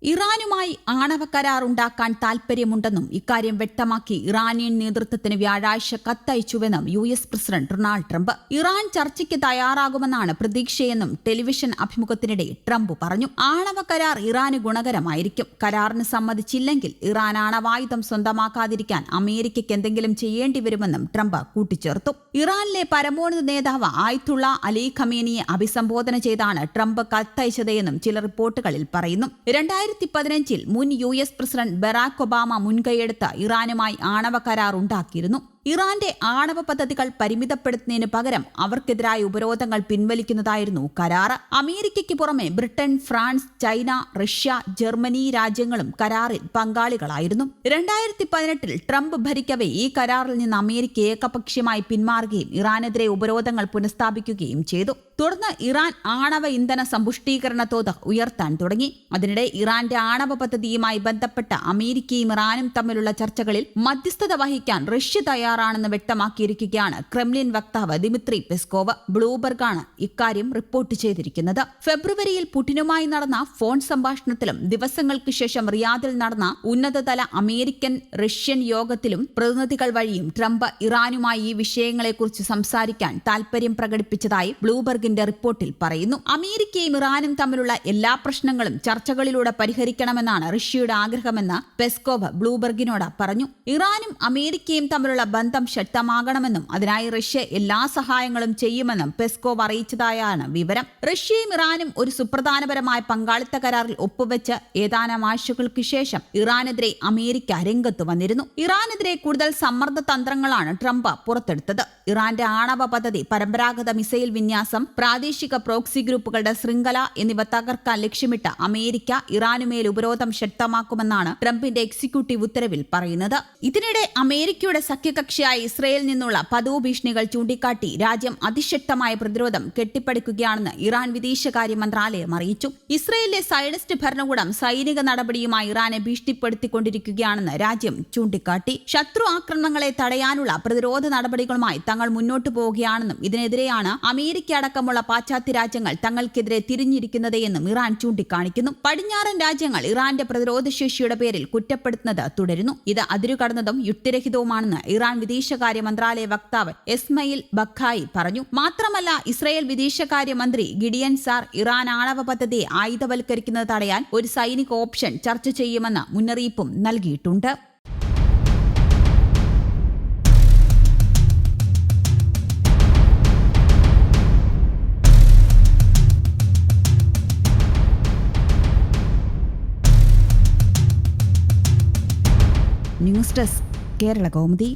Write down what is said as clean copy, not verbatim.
ഇറാനുമായി ആണവ കരാർ ഉണ്ടാക്കാൻ താൽപര്യമുണ്ടെന്നും ഇക്കാര്യം വ്യക്തമാക്കി ഇറാനിയൻ നേതൃത്വത്തിന് വ്യാഴാഴ്ച കത്തയച്ചുവെന്നും US president Donald Trump. Iran ചർച്ചയ്ക്ക് തയ്യാറാകുമെന്നാണ് പ്രതീക്ഷയെന്നും ടെലിവിഷൻ അഭിമുഖത്തിനിടെ ട്രംപ് പറഞ്ഞു. ആണവ കരാർ ഇറാന് ഗുണകരമായിരിക്കും. കരാറിന് സമ്മതിച്ചില്ലെങ്കിൽ ഇറാൻ ആണവായുധം സ്വന്തമാക്കാതിരിക്കാൻ അമേരിക്കയ്ക്ക് എന്തെങ്കിലും ചെയ്യേണ്ടി വരുമെന്നും ട്രംപ് കൂട്ടിച്ചേർത്തു. ഇറാനിലെ പരമോന്നത നേതാവ് ആയത്തുള്ള അലി ഖമേനിയെ അഭിസംബോധന ചെയ്താണ് ട്രംപ് കത്തയച്ചതെന്നും ചില റിപ്പോർട്ടുകളിൽ പറയുന്നു. 2015 മുൻ US പ്രസിഡന്റ് ബറാക് ഒബാമ മുൻകൈയെടുത്ത് ഇറാനുമായി ആണവ കരാർ ഉണ്ടാക്കിയിരുന്നു. ഇറാന്റെ ആണവ പദ്ധതികൾ പരിമിതപ്പെടുത്തുന്നതിന് പകരം അവർക്കെതിരായ ഉപരോധങ്ങൾ പിൻവലിക്കുന്നതായിരുന്നു കരാർ. അമേരിക്കയ്ക്ക് പുറമെ Britain, France, China, Russia, Germany രാജ്യങ്ങളും കരാറിൽ പങ്കാളികളായിരുന്നു. 2018 ട്രംപ് ഭരിക്കവേ ഈ കരാറിൽ നിന്ന് അമേരിക്ക ഏകപക്ഷീയമായി പിന്മാറുകയും ഇറാനെതിരെ ഉപരോധങ്ങൾ പുനഃസ്ഥാപിക്കുകയും ചെയ്തു. തുടർന്ന് ഇറാൻ ആണവ ഇന്ധന സമ്പുഷ്ടീകരണ തോത് ഉയർത്താൻ തുടങ്ങി. അതിനിടെ ഇറാന്റെ ആണവ പദ്ധതിയുമായി ബന്ധപ്പെട്ട അമേരിക്കയും ഇറാനും തമ്മിലുള്ള ചർച്ചകളിൽ മധ്യസ്ഥത വഹിക്കാൻ റഷ്യ തയ്യാറാണെന്ന് വ്യക്തമാക്കിയിരിക്കുകയാണ് ക്രെംലിൻ വക്താവ് ദിമിത്രി പെസ്കോവ്. ബ്ലൂബർഗാണ് ഇക്കാര്യം റിപ്പോർട്ട് ചെയ്തിരിക്കുന്നത്. ഫെബ്രുവരിയിൽ പുടിനുമായി നടന്ന ഫോൺ സംഭാഷണത്തിലും ദിവസങ്ങൾക്ക് ശേഷം റിയാദിൽ നടന്ന ഉന്നതതല അമേരിക്കൻ റഷ്യൻ യോഗത്തിലും പ്രതിനിധികൾ വഴിയും ട്രംപ് ഇറാനുമായി ഈ വിഷയങ്ങളെക്കുറിച്ച് സംസാരിക്കാൻ താൽപര്യം പ്രകടിപ്പിച്ചതായി ബ്ലൂബർഗ് റിപ്പോർട്ടിൽ പറയുന്നു. അമേരിക്കയും ഇറാനും തമ്മിലുള്ള എല്ലാ പ്രശ്നങ്ങളും ചർച്ചകളിലൂടെ പരിഹരിക്കണമെന്നാണ് റഷ്യയുടെ ആഗ്രഹമെന്ന് പെസ്കോവ് ബ്ലൂബർഗിനോട് പറഞ്ഞു. ഇറാനും അമേരിക്കയും തമ്മിലുള്ള ബന്ധം ശക്തമാകണമെന്നും അതിനായി റഷ്യ എല്ലാ സഹായങ്ങളും ചെയ്യുമെന്നും പെസ്കോവ് അറിയിച്ചതായാണ് വിവരം. റഷ്യയും ഇറാനും ഒരു സുപ്രധാനപരമായ പങ്കാളിത്ത കരാറിൽ ഒപ്പുവെച്ച് ഏതാനും ആഴ്ചകൾക്ക് ശേഷം ഇറാനെതിരെ അമേരിക്ക രംഗത്ത് വന്നിരുന്നു. ഇറാനെതിരെ കൂടുതൽ സമ്മർദ്ദ തന്ത്രങ്ങളാണ് ട്രംപ് പുറത്തെടുത്തത്. ഇറാന്റെ ആണവ പദ്ധതി, പരമ്പരാഗത മിസൈൽ വിന്യാസം, പ്രാദേശിക പ്രോക്സി ഗ്രൂപ്പുകളുടെ ശൃംഖല എന്നിവ തകർക്കാൻ ലക്ഷ്യമിട്ട് അമേരിക്ക ഇറാനുമേൽ ഉപരോധം ശക്തമാക്കുമെന്നാണ് ട്രംപിന്റെ എക്സിക്യൂട്ടീവ് ഉത്തരവിൽ പറയുന്നത്. ഇതിനിടെ അമേരിക്കയുടെ സഖ്യകക്ഷിയായ ഇസ്രയേലിൽ നിന്നുള്ള പതിവ് ഭീഷണികൾ ചൂണ്ടിക്കാട്ടി രാജ്യം അതിശക്തമായ പ്രതിരോധം കെട്ടിപ്പടുക്കുകയാണെന്ന് ഇറാൻ വിദേശകാര്യ മന്ത്രാലയം അറിയിച്ചു. ഇസ്രയേലിലെ സയനിസ്റ്റ് ഭരണകൂടം സൈനിക നടപടിയുമായി ഇറാനെ ഭീഷണിപ്പെടുത്തിക്കൊണ്ടിരിക്കുകയാണെന്ന് രാജ്യം ചൂണ്ടിക്കാട്ടി. ശത്രു ആക്രമണങ്ങളെ തടയാനുള്ള പ്രതിരോധ നടപടികളുമായി തങ്ങൾ മുന്നോട്ടു പോവുകയാണെന്നും ഇതിനെതിരെയാണ് അമേരിക്ക അടക്കമുള്ള പാശ്ചാത്യ രാജ്യങ്ങൾ തങ്ങൾക്കെതിരെ തിരിഞ്ഞിരിക്കുന്നതെന്നും ഇറാൻ ചൂണ്ടിക്കാണിക്കുന്നു. പടിഞ്ഞാറൻ രാജ്യങ്ങൾ ഇറാന്റെ പ്രതിരോധശേഷിയുടെ പേരിൽ കുറ്റപ്പെടുത്തുന്നത് തുടരുന്നു. ഇത് അതിരുകടന്നതും യുക്തിരഹിതവുമാണെന്ന് ഇറാൻ വിദേശകാര്യ മന്ത്രാലയ വക്താവ് എസ്മയിൽ ബഖായി പറഞ്ഞു. മാത്രമല്ല, ഇസ്രായേൽ വിദേശകാര്യ മന്ത്രി ഗിഡിയൻ സാർ ഇറാൻ ആണവ പദ്ധതിയെ ആയുധവൽക്കരിക്കുന്നത് തടയാൻ ഒരു സൈനിക ഓപ്ഷൻ ചർച്ച ചെയ്യുമെന്ന് മുന്നറിയിപ്പും നൽകിയിട്ടുണ്ട്. News desk, Kerala Kaumudi.